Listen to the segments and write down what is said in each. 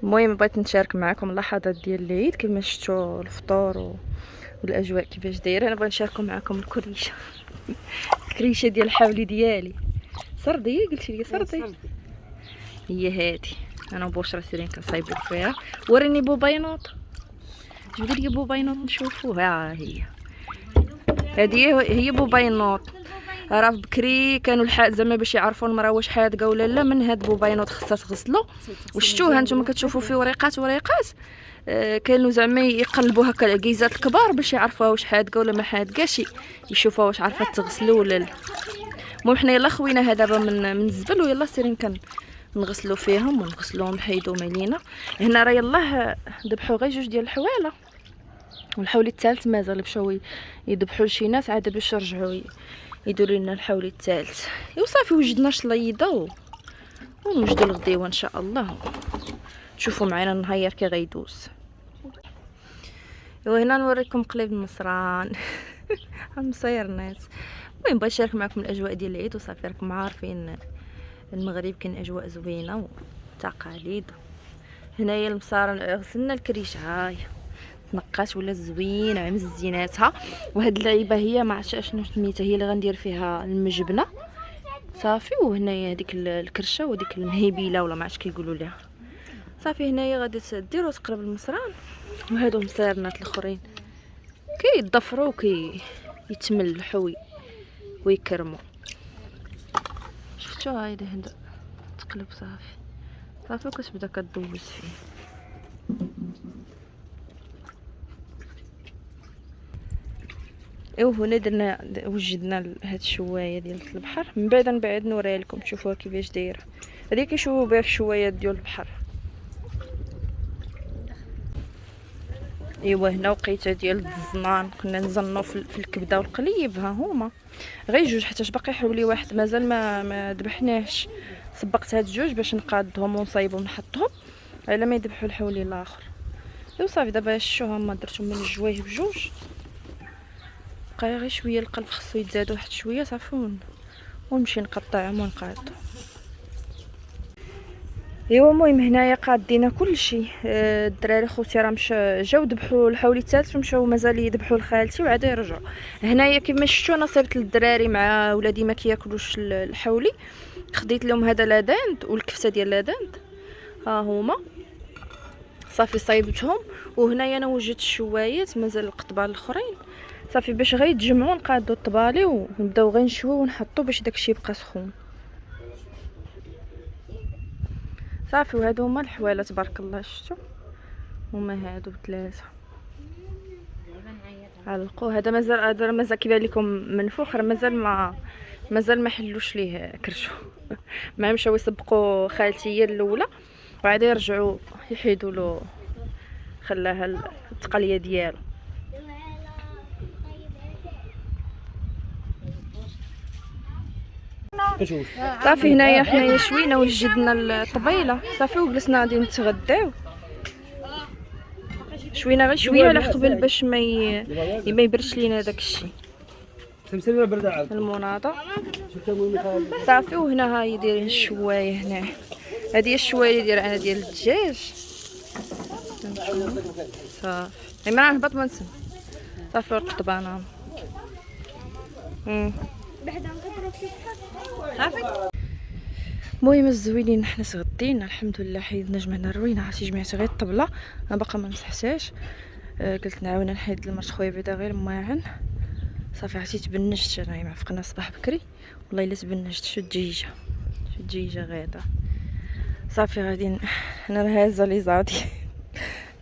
المهم بغيت نشارك معكم اللحظات ديال العيد كما شفتوا الفطور والاجواء كيفاش دايره. انا بغيت نشاركوا معكم الكريشه الكريشه ديال الحولي ديالي. سردي قلتي لي سردي هي هادي. انا وبشرى سيرين كنصايبوا فيها. وريني بوباينوط، جبدي لي بوباينوط نشوفوها. ها هي هذه هي بوباينوط. راه بكري كانوا زعما باش يعرفوا المراه واش حادقه ولا لا، من هاد بوباينوط خصها تغسلو. وشتوها نتوما كتشوفوا فيه وريقات كانوا زعما يقلبوا هكا الكيزات الكبار باش يعرفوها واش حادقه ولا ما حادقاش، يشوفوها واش عرفت تغسلو ولا لا. المهم حنا يلا خويناها دابا من الزبل ويلا سيرين نغسلو فيهم ونغسلوهم نحيدو مالينا. هنا راه يلاه ذبحوا غير جوج ديال الحواله، والحولي الثالث مازال مشاو يذبحوا لشي ناس عاد باش يرجعوا يديروا لنا الحولي الثالث. ايوا صافي وجدنا شليضه ونوجدوا الغديوه ان شاء الله. تشوفوا معنا النهار كي غيدوز. ايوا هنا نوريكم قليب النصران مصير الناس. المهم بغيت نشارك معكم الاجواء ديال العيد وصافي راكم عارفين المغرب كاين اجواء زوينه وتقاليد. هنايا المصار غسلنا الكريشه هاي تنقات ولا زوينه مزيناتها. وهاد اللعيبه هي ما عرفتش شنو سميتها، هي اللي غندير فيها المجبنه صافي. وهنايا هذيك الكرشه وديك المهيبيله ولا ما عرفتش كيقولوا ليها صافي. هنايا غادي ديروا تقرب المصران. وهادو مصيرنات الاخرين كيضفروا يتملحوا ويكرموا. شفتوا هاي هدا تقلب صافي صافي وكتبدا كدوز فيه. ايوا هنا درنا وجدنا هاد الشوايه ديال البحر. من بعد نوريها لكم تشوفوها كيفاش دايره. هذه كيشوفوا بها في الشوايات ديال البحر. ايوا هنا وقيته ديال الزنان كنا نزنوا في الكبده والقليب. ها هما غير جوج حيت باقي حولي واحد مازال ما ذبحناهش. سبقت هاد جوج باش نقادهم ونصايبهم نحطهم على ما يذبحوا الحولي الاخر. ايوا صافي دابا شوها ما درتهم من الجوايه بجوج. بقى غير شويه القلب خصو يتزاد واحد شويه صافي ونمشي نقطعهم ونقادهم. ايوا المهم هنايا قادينا كلشي. الدراري خوتي راه جاو ذبحوا الحولي الثالث ومشاو مازال يذبحوا لخالتي وعاد يرجعوا. هنايا كما شفتوا انا صيبت للدراري مع ولادي ما كياكلوش الحولي. خديت لهم هذا لاداند والكفته ديال لاداند ها هما صافي صايبتهم. وهنايا انا وجدت الشوايات مازال القطبان الاخرين صافي باش غير يتجمعوا نقادوا الطبالي ونبداو غير نشويو ونحطوا باش داكشي يبقى سخون صافي. وهادو هما الحواله تبارك الله شفتوا هما هادو ثلاثه علقوا. هذا مازال كيبان لكم منفوخ راه مازال ما حلوش ليه كرشو ما مشاو يسبقوا خالتي هي الاولى وعاد يرجعوا يحيدوا له خلاها التقليه ديالو. صافي هنايا حنايا شوينا وجدنا الطبيله صافي وجلسنا غادي نتغداو شوينا غير شويه على قبل باش ما يبردش لينا داكشي المناضه صافي. وهنا هاي دايرين الشوايه. هنا هذه هي الشوايه اللي دايره انا ديال الدجاج صافي. ما نهبط ما نسم صافي القطبانه صافي. المهم الزوينين حنا تغدينا الحمد لله. حيدنا جمعنا الروينه. عرفتي جمعت غير الطبله انا باقا ما مسحتهاش. قلت نعاون نحيد لمرت خويا بعدا غير ماعن صافي. عرفتي تبنجت انا معفقنا صباح بكري والله الا تبنجت. شو الدجيجه غاده صافي. غادي انا هازه لي زادي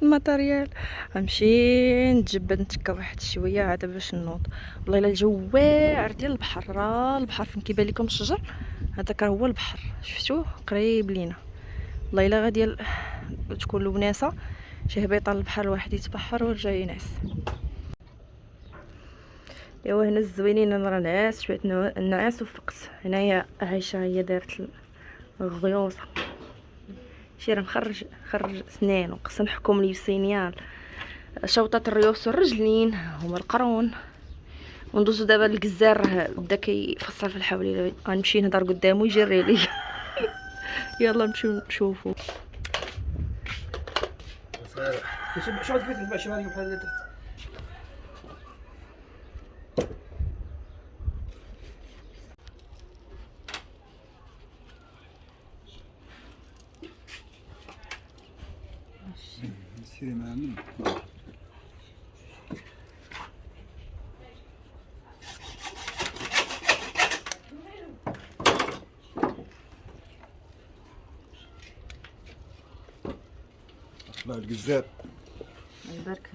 الماتريال غنمشي نتجبد نتكا واحد شويه عاد باش نوض. والله الا الجو واعر ديال البحر. راه البحر فين كيبان لكم الشجر هذاك راه هو البحر شفتوه قريب لينا. والله الا غادي تكون الوناسه شي هبيطه للبحر الواحد يتبحر ويرجع ينعس. ايوا هنا الزوينين انا راه نعاس شويه النعاس وفقت. هنايا عايشه هي دارت الغيوصه شي راه خرج سنان وقص نحكم لي بسينيال شوطه الريوس والرجلين هما القرون. وندوزو دابا للكزار راه بدا كيفصل في الحولي. غنمشي نهضر قدامو يجري لي يلا نمشيو نشوفو. شو هاد البيت شمالي بحال اللي تحت. سيري مع من طلع القزاب يبارك.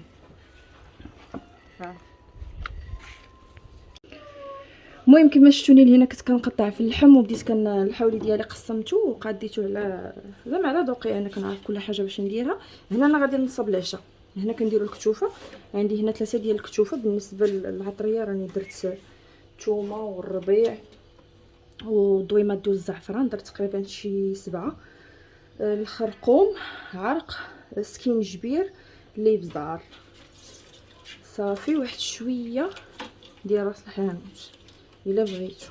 المهم كما شفتوني لهنا كنت كنقطع في اللحم وبديت الحولي ديالي قسمته وقاديته على زعما على ذوقي، انا كنعرف كل حاجه باش نديرها. هنا انا غادي نصب العشاء. هنا كنديروا الكتوفه، عندي هنا 3 ديال الكتوفه. بالنسبه للعطريه راني درت الثومه والربيع ودويمه دوز الزعفران، درت تقريبا شي 7. الخرقوم، عرق، سكينجبير، الابزار، صافي واحد شويه ديال راس الحانوت الا بغيتو.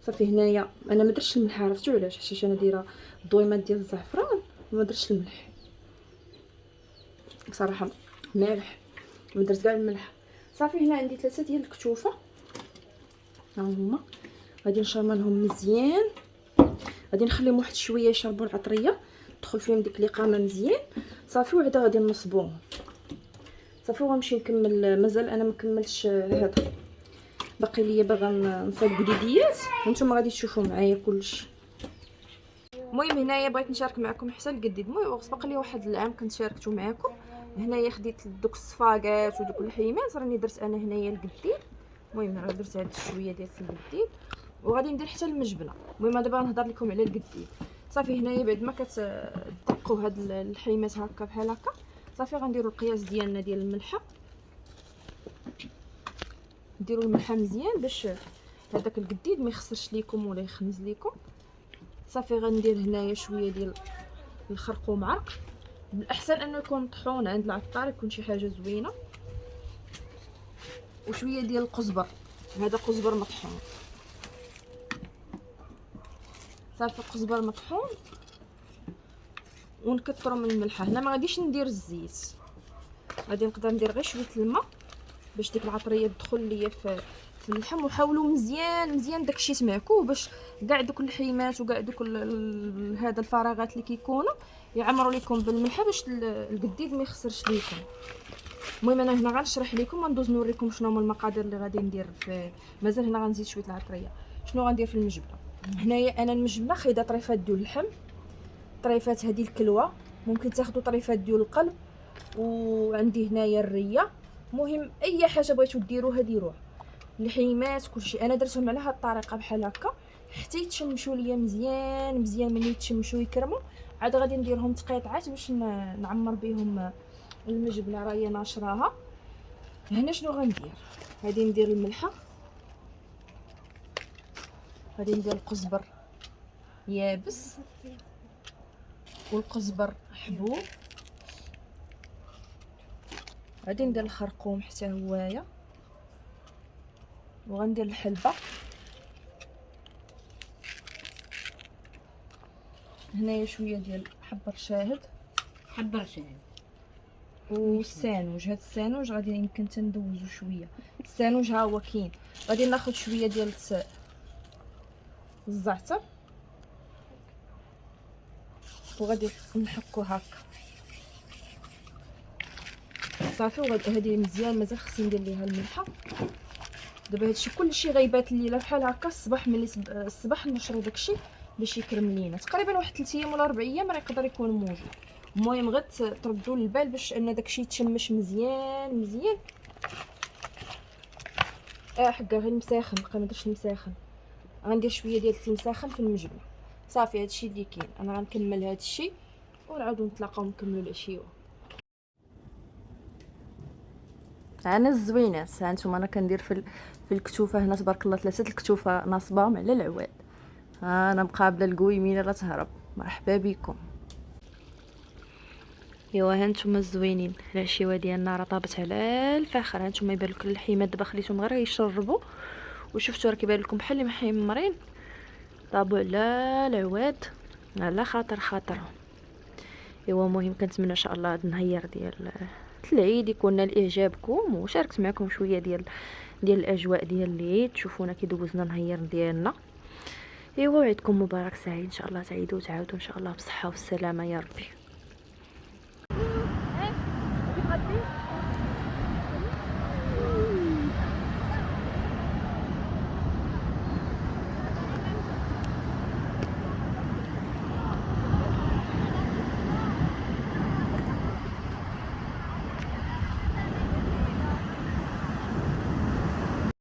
صافي هنايا انا ما درتش الملح، عرفتوا علاش؟ حيت انا دايره الضويمات ديال الزعفران وما درتش الملح بصراحه، مالح ما درت كاع الملح. صافي هنا عندي 3 ديال الكتوفه، ها هما غادي نشرملهم مزيان، غادي نخليهم واحد شويه يشربوا العطريه تدخل فيهم ديك الاقامه مزيان. صافي وعدا غادي نصبوهم. صافي وغنمشي نكمل، مازال انا ما كملتش هذا، باقي ليا باغا نصايب جديديات وانتم غادي تشوفوا معايا كلشي. المهم هنايا بغيت نشارك معكم حتى الجديد. المهم باقي لي واحد العام كنت شاركته معكم. هنايا خديت دوك الصفاقات ودوك الحيمات، راني درت انا هنايا الجديد. المهم راه درت هاد شويه ديال الجديد وغادي ندير حتى المجبنه. المهم دابا نهضر لكم على الجديد. صافي هنايا بعد ما كتدقوا هاد الحيمات هكا بحال هكا، صافي غنديروا القياس ديالنا ديال الملحه. ديروا الملحه مزيان باش هذاك الجديد ما يخسرش ليكم ولا يخنز ليكم. صافي غندير هنايا شويه ديال الخرقوم عرق، بالاحسن انه يكون مطحون عند العطار، يكون شي حاجه زوينه. وشويه ديال القزبر، هذا قزبر مطحون. صافي القزبر مطحون ونكثروا من الملحه. هنا ما غاديش ندير الزيت، غادي نقدر ندير غير شويه الماء باش ديك العطريه تدخل ليا في اللحم. وحاولوا مزيان مزيان داكشي تمعكو باش كاع دوك الحيمات وكاع دوك هذا الفراغات اللي كيكونوا يعمروا لكم بالملحه باش الجديد ما يخسرش ليكم. المهم انا هنا غنشرح لكم وندوز نوريكم شنو هما المقادير اللي غادي ندير. مازال هنا غنزيد شويه العطريه. شنو غندير في المجبنه؟ هنايا انا المجبنه خايده طريفات ديال اللحم، طريفات هذه الكلوه، ممكن تاخذوا طريفات ديال القلب، وعندي هنايا الريه. مهم اي حاجه بغيتو ديروها ديروها، الحيمات كلشي انا درتهم على هاد الطريقه بحال هكا حتى يتشمشوا ليا مزيان مزيان. ملي يتشمشوا يكرموا عاد غادي نديرهم تقيطعات باش نعمر بهم المجبنه راهي ناشراها. هنا شنو غندير؟ غادي ندير الملحه، غادي ندير القزبر يابس والقزبر حبوب، غادي ندير الخرقوم حتى هوايا، وغندير الحلبه. هنايا شويه ديال حبه شاهد، والسانوج. هاد السانوج غادي يمكن تندوزو شويه. السانوج ها هو كاين. غادي ناخذ شويه ديال الزعتر وغادي نحكو هكا. صافي وهادي مزيان مازال خصني ندير ليها الملحه. دابا هادشي كلشي غيبات الليله بحال هكا. الصباح ملي الصباح نشرو داكشي باش يكرم لينا تقريبا واحد 3 ايام ولا 4 ايام راه يقدر يكون موجود. المهم غير تردوا للبال باش ان داكشي يتشمش مزيان مزيان. حكا غير مساخن، بقى ما درتش مساخن. غندير شويه ديال التمساخن في المجبنه. صافي هادشي اللي كاين. انا غنكمل هادشي ونعاودو نتلاقاو نكملوا العشيوه. انا الزوينات ها نتوما انا كندير في الكتوفه. هنا تبارك الله 3 الكتوفه ناصباهم على العواد. ها انا مقابله القويمينه لا تهرب. مرحبا بكم. ايوا ها نتوما الزوينين، العشيوه ديالنا راه طابت على الفاخر. ها نتوما يبان لكم الحيمات دابا خليتهم غير يشربوا، وشفتوا راه كيبان لكم بحال اللي محمرين. طابوا على العواد على خاطرهم. ايوا المهم كنتمنى ان شاء الله هاد النهار ديال العيد يكون نال اعجابكم، وشاركت معكم شويه ديال الاجواء ديال العيد، تشوفونا كي دوزنا النهار ديالنا. ايوا عيدكم مبارك سعيد ان شاء الله، تعيدوا وتعاودوا ان شاء الله بصحه والسلامه يا ربي.